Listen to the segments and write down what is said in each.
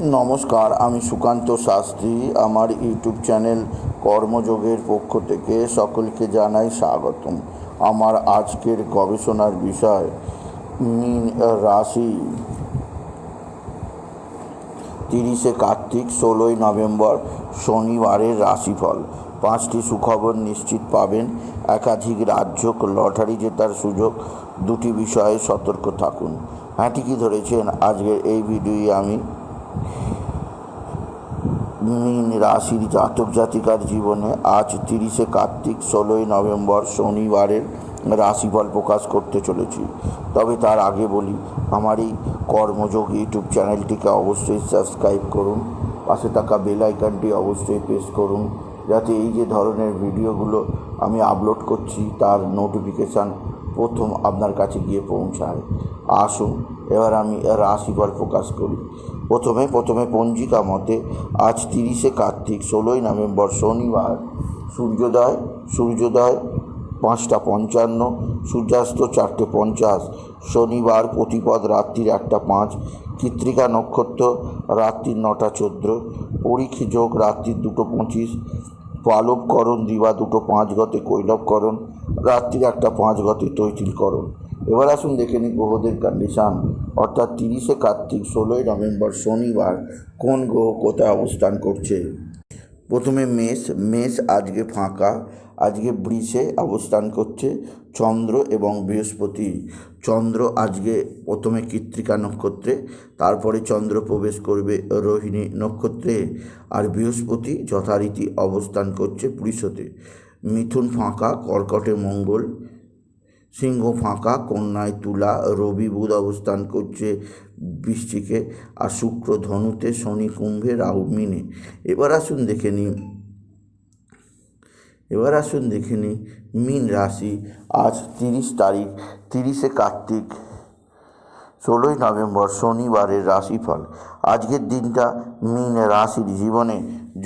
নমস্কার, আমি সুকান্ত শাস্ত্রী। আমার ইউটিউব চ্যানেল কর্মযোগের পক্ষ থেকে সকলকে জানাই স্বাগতম। আমার আজকের গবেষণার বিষয় মীন রাশি। 30শে কার্তিক, 16ই নভেম্বর শনিবারের রাশিফল। 5টি সুখবর নিশ্চিত পাবেন। একাধিক রাজ্য লটারি জেতার সুযোগ। 2টি বিষয়ে সতর্ক থাকুন। হ্যাঁ, ঠিকই ধরেছেন। আজকের এই ভিডিওয়ে আমি মীন রাশির জাতক জাতিকার জীবনে আজ 30শে কার্তিক, 16ই নভেম্বর শনিবারের রাশিফল প্রকাশ করতে চলেছি। তবে তার আগে বলি, আমার এই কর্মযোগ ইউটিউব চ্যানেলটিকে অবশ্যই সাবস্ক্রাইব করুন। পাশে থাকা বেল আইকনটি অবশ্যই প্রেস করুন, যাতে এই যে ধরনের ভিডিওগুলো আমি আপলোড করছি তার নোটিফিকেশান প্রথম আপনার কাছে গিয়ে পৌঁছায়। আসুন এবার আমি রাশিফল প্রকাশ করি। প্রথমে পঞ্জিকা মতে আজ 30শে কার্তিক, 16ই নভেম্বর শনিবার। সূর্যোদয় 5টা 55, সূর্যাস্ত 4টে 50। শনিবার প্রতিপদ রাত্রির 1টা 5, কৃত্তিকা নক্ষত্র রাত্রির 9টা 14, পরীক্ষী যোগ রাত্রির 2টো 25, পালবকরণ দিবা 2টো 5 গতে কৈলবকরণ রাত্রির 1টা 5 গতে তৈতিলকরণ। এবার আসুন দেখে নিই গ্রহদের কন্ডিশান, অর্থাৎ 30শে কার্তিক, 16ই নভেম্বর শনিবার কোন গ্রহ কোথায় অবস্থান করছে। প্রথমে মেষ আজকে ফাঁকা। আজকে বৃষে অবস্থান করছে চন্দ্র এবং বৃহস্পতি। চন্দ্র আজকে প্রথমে কৃত্তিকা নক্ষত্রে, তারপরে চন্দ্র প্রবেশ করবে রোহিণী নক্ষত্রে, আর বৃহস্পতি যথারীতি অবস্থান করছে বৃষতে। মিথুন ফাঁকা, কর্কটে মঙ্গল, সিংহ ফাঁকা, কন্যায় তুলা, রবি বুধ অবস্থান করছে বৃশ্চিকে, আর শুক্র ধনুতে, শনি কুম্ভে, রাহু মীনে। এবার আসুন দেখে নিই মীন রাশি। আজ 30শে কার্তিক, 16ই নভেম্বর শনিবারের রাশিফল। আজকের দিনটা মীন রাশির জীবনে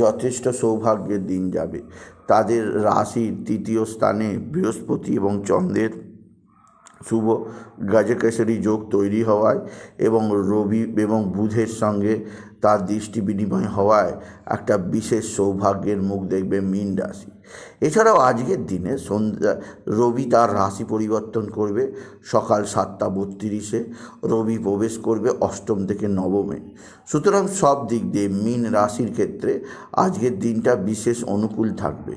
যথেষ্ট সৌভাগ্যের দিন যাবে। তাদের রাশির 3য় স্থানে বৃহস্পতি এবং চন্দ্রের শুভ গজকেশরী যোগ তৈরি হওয়ায় এবং রবি এবং বুধের সঙ্গে তার দৃষ্টি বিনিময় হওয়ায় একটা বিশেষ সৌভাগ্যের মুখ দেখবে মীন রাশি। এছাড়াও আজকের দিনে রবি তার রাশি পরিবর্তন করবে। সকাল 7টা 32-এ রবি প্রবেশ করবে অষ্টম থেকে নবমে। সুতরাং সব দিক দিয়ে মীন রাশির ক্ষেত্রে আজকের দিনটা বিশেষ অনুকূল থাকবে।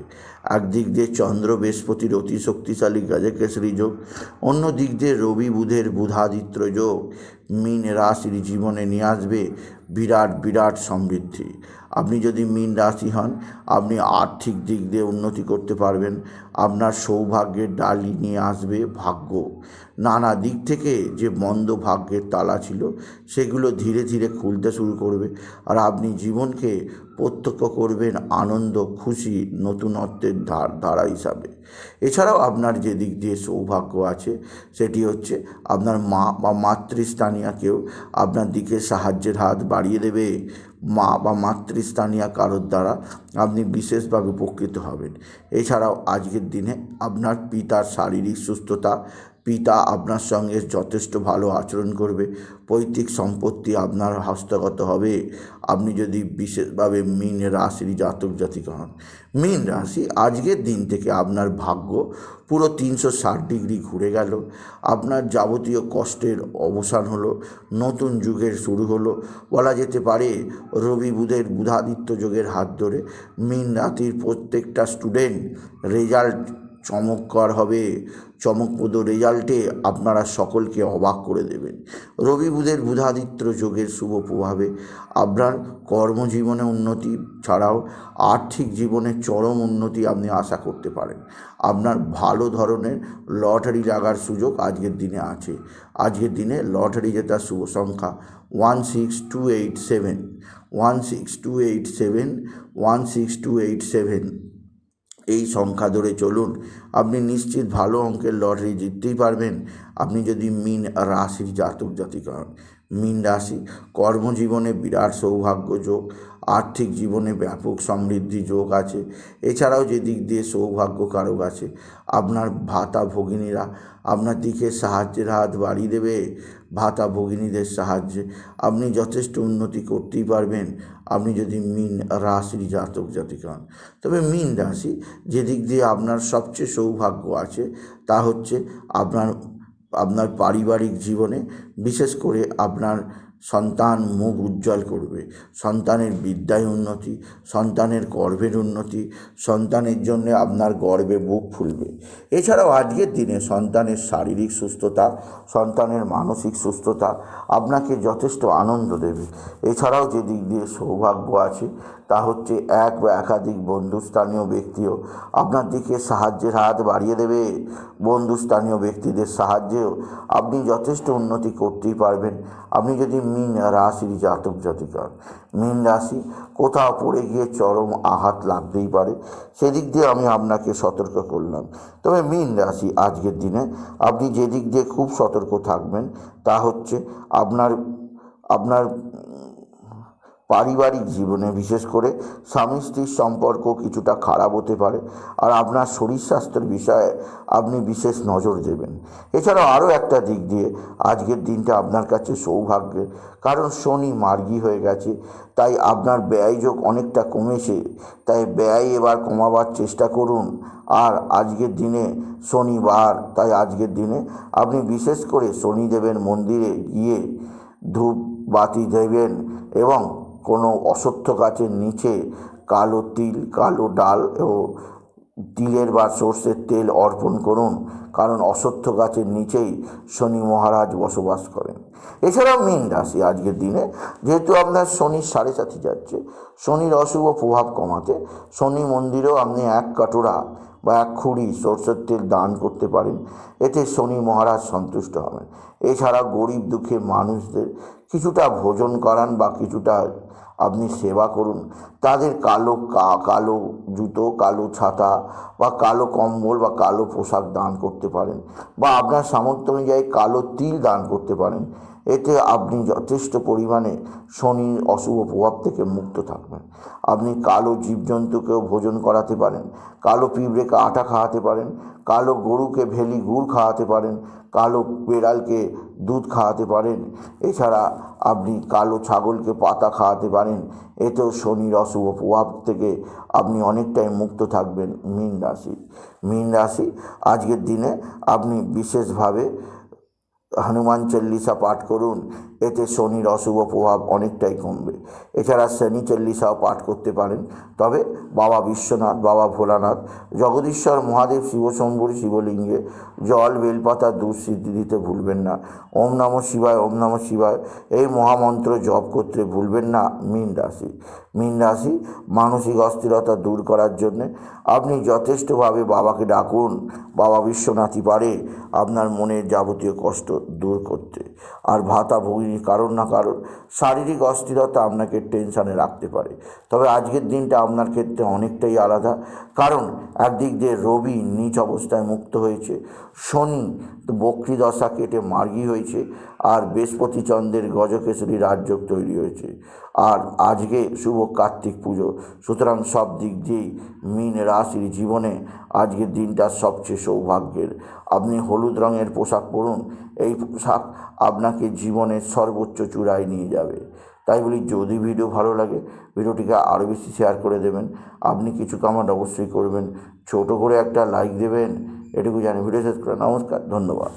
একদিক দিয়ে চন্দ্র বৃহস্পতির অতি শক্তিশালী গজকেশরী যোগ, অন্য দিক দিয়ে রবি বুধের বুধাদিত্য যোগ মীন রাশির জীবনে নিয়ে আসবে বিরাট সমৃদ্ধি। আপনি যদি মীন রাশি হন, আপনি আর্থিক দিক দিয়ে উন্নতি করতে পারবেন। আপনার সৌভাগ্যের ডালি নিয়ে আসবে ভাগ্য। নানা দিক থেকে যে মন্দ ভাগ্যের তালা ছিল সেগুলো ধীরে ধীরে খুলতে শুরু করবে, আর আপনি জীবনকে প্রত্যক্ষ করবেন আনন্দ, খুশি, নতুনত্বের ধারা হিসাবে। এছাড়াও আপনার যে দিক দিয়ে সৌভাগ্য আছে সেটি হচ্ছে আপনার মা বা মাতৃস্থানীয় কেউ আপনার দিকে সাহায্যের হাত বাড়িয়ে দেবে। মা বা মাতৃস্থানীয় কারোর দ্বারা আপনি বিশেষভাবে উপকৃত হবেন। এছাড়াও আজকের দিনে আপনার পিতার শারীরিক সুস্থতা, পিতা আপনার সঙ্গে যথেষ্ট ভালো আচরণ করবে, পৈতৃক সম্পত্তি আপনার হস্তগত হবে আপনি যদি বিশেষভাবে মীন রাশির জাতক জাতিকা হন। মীন রাশি আজকের দিন থেকে আপনার ভাগ্য পুরো 360 ডিগ্রি ঘুরে গেল। আপনার যাবতীয় কষ্টের অবসান হলো, নতুন যুগের শুরু হলো। বলা যেতে পারে রবি বুধের বুধাদিত্য যোগের হাত ধরে মীন রাশির প্রত্যেকটা স্টুডেন্ট রেজাল্ট চমৎকার হবে। চমকপ্রদ রেজাল্টে আপনারা সকলকে অবাক করে দেবেন। রবি বুধের বুধাদিত্য যোগের শুভ প্রভাবে আপনার কর্মজীবনে উন্নতি ছাড়াও আর্থিক জীবনে চরম উন্নতি আপনি আশা করতে পারেন। আপনার ভালো ধরনের লটারি লাগার সুযোগ আজকের দিনে আছে। আজকের দিনে লটারি জেতার শুভ সংখ্যা 16287, 16287, 16287। এই সংখ্যা ধরে চলুন, আপনি নিশ্চিত ভালো অঙ্কের লটারি জিততেই পারবেন আপনি যদি মীন রাশির জাতক জাতিকা হন। মীন রাশি কর্মজীবনে বিরাট সৌভাগ্য যোগ। আর্থিক জীবনে ব্যাপক সমৃদ্ধি যোগ আছে। এছাড়াও যে দিক দিয়ে সৌভাগ্য কারক আছে, আপনার ভাতা ভগিনীরা আপনার দিকে সাহায্যের হাত বাড়িয়ে দেবে। ভাতা ভগিনীদের সাহায্যে আপনি যথেষ্ট উন্নতি করতেই পারবেন, আপনি যদি মীন রাশির জাতক জাতিকা হন। তবে মীন রাশি যে দিক দিয়ে আপনার সবচেয়ে সৌভাগ্য আছে তা হচ্ছে আপনার পারিবারিক জীবনে, বিশেষ করে আপনার সন্তান মুখ উজ্জ্বল করবে। সন্তানের বিদ্যায় উন্নতি, সন্তানের গর্ভের উন্নতি, সন্তানের জন্য আপনার গর্বে বুক ফুলবে। এছাড়াও আজকের দিনে সন্তানের শারীরিক সুস্থতা, সন্তানের মানসিক সুস্থতা আপনাকে যথেষ্ট আনন্দ দেবে। এছাড়াও যে দিক দিয়ে সৌভাগ্য আছে তা হচ্ছে এক বা একাধিক বন্ধুস্থানীয় ব্যক্তিও আপনার দিকে সাহায্যের হাত বাড়িয়ে দেবে। বন্ধুস্থানীয় ব্যক্তিদের সাহায্যেও আপনি যথেষ্ট উন্নতি করতেই পারবেন, আপনি যদি মীন রাশির জাতক জাতিকা। মীন রাশি কোথাও পড়ে গিয়ে চরম আঘাত লাগতেই পারে, সেদিক দিয়ে আমি আপনাকে সতর্ক করলাম। তবে মীন রাশি আজকের দিনে আপনি যে দিক দিয়ে খুব সতর্ক থাকবেন তা হচ্ছে আপনার পারিবারিক জীবনে, বিশেষ করে স্বামী স্ত্রীর সম্পর্ক কিছুটা খারাপ হতে পারে, আর আপনার শরীর স্বাস্থ্যের বিষয়ে আপনি বিশেষ নজর দেবেন। এছাড়াও আরও একটা দিক দিয়ে আজকের দিনটা আপনার কাছে সৌভাগ্যের, কারণ শনি মার্গী হয়ে গেছে, তাই আপনার ব্যয়যোগ অনেকটা কমেছে, তাই ব্যয় এবার কমাবার চেষ্টা করুন। আর আজকের দিনে শনিবার, তাই আজকের দিনে আপনি বিশেষ করে শনিদেবের মন্দিরে গিয়ে ধূপ বাতি দেবেন এবং কোনো অশ্বত্থ গাছের নিচে কালো তিল, কালো ডাল ও তিলের বা সর্ষের তেল অর্পণ করুন, কারণ অশ্বত্থ গাছের নিচেই শনি মহারাজ বসবাস করেন। এছাড়াও মীন রাশি আজকের দিনে, যেহেতু আপনার শনির 7.5 যাচ্ছে, শনির অশুভ প্রভাব কমাতে শনি মন্দিরেও আপনি 1 কাটোরা বা 1 খুঁড়ি সর্ষের তেল দান করতে পারেন, এতে শনি মহারাজ সন্তুষ্ট হবেন। এছাড়া গরিব দুঃখী মানুষদের কিছুটা ভোজন করান বা কিছুটা আপনি সেবা করুন, তাদের কালো জুতো, কালো ছাতা বা কালো কম্বল বা কালো পোশাক দান করতে পারেন, বা আপনার সামর্থ্য অনুযায়ী কালো তিল দান করতে পারেন। এতে আপনি যথেষ্ট পরিমাণে শনির অশুভ প্রভাব থেকে মুক্ত থাকবেন। আপনি কালো জীবজন্তুকেও ভোজন করাতে পারেন, কালো পিঁপড়েকে আটা খাওয়াতে পারেন, কালো গরুকে ভেলি গুড় খাওয়াতে পারেন, কালো বেড়ালকে দুধ খাওয়াতে পারেন। এছাড়া আপনি কালো ছাগলকে পাতা খাওয়াতে পারেন, এতেও শনির অশুভ প্রভাব থেকে আপনি অনেকটাই মুক্ত থাকবেন। মীন রাশি আজকের দিনে আপনি বিশেষভাবে হনুমান চল্লিশা পাঠ করুন, এতে শনির অশুভ প্রভাব অনেকটাই কমবে। এছাড়া শনি চল্লিশাও পাঠ করতে পারেন, তবে বাবা বিশ্বনাথ, বাবা ভোলানাথ, জগদীশ্বর মহাদেব, শিবশম্ভুর শিবলিঙ্গে জল, বেলপাতা, দুধ সিদ্ধি দিতে ভুলবেন না। ওম নমঃ শিবায়, ওম নমঃ শিবায় এই মহামন্ত্র জপ করতে ভুলবেন না। মীন রাশি মানসিক অস্থিরতা দূর করার জন্যে আপনি যথেষ্টভাবে বাবাকে ডাকুন, বাবা বিশ্বনাথই পারে আপনার মনের যাবতীয় কষ্ট দূর করতে। আর ভাতা ভগিনী কারণ না কারণ শারীরিক অস্থিরতা আপনাকে টেনশানে রাখতে পারে, তবে আজকের দিনটা আপনার ক্ষেত্রে অনেকটাই আলাদা, কারণ একদিক দিয়ে রবি নীচ অবস্থায় মুক্ত হয়েছে, শনি বক্রী দশা কেটে মার্গী হয়েছে, আর বৃহস্পতি চন্দ্রের গজকেশরী রাজযোগ তৈরি হয়েছে, আর আজকে শুভ কার্তিক পুজো। সুতরাং সব দিক দিয়েই মীন রাশির জীবনে আজকের দিনটা সবচেয়ে সৌভাগ্যের। আপনি হলুদ রঙের পোশাক পরুন, এই পোশাক আপনাকে জীবনের সর্বোচ্চ চূড়ায় নিয়ে যাবে। তাই বলি, যদি ভিডিও ভালো লাগে ভিডিওটিকে আরও বেশি শেয়ার করে দেবেন, আপনি কিছু কমেন্ট অবশ্যই করবেন, ছোট করে একটা লাইক দেবেন, এটুকু জানি। ভিডিও শেষ করে নমস্কার, ধন্যবাদ।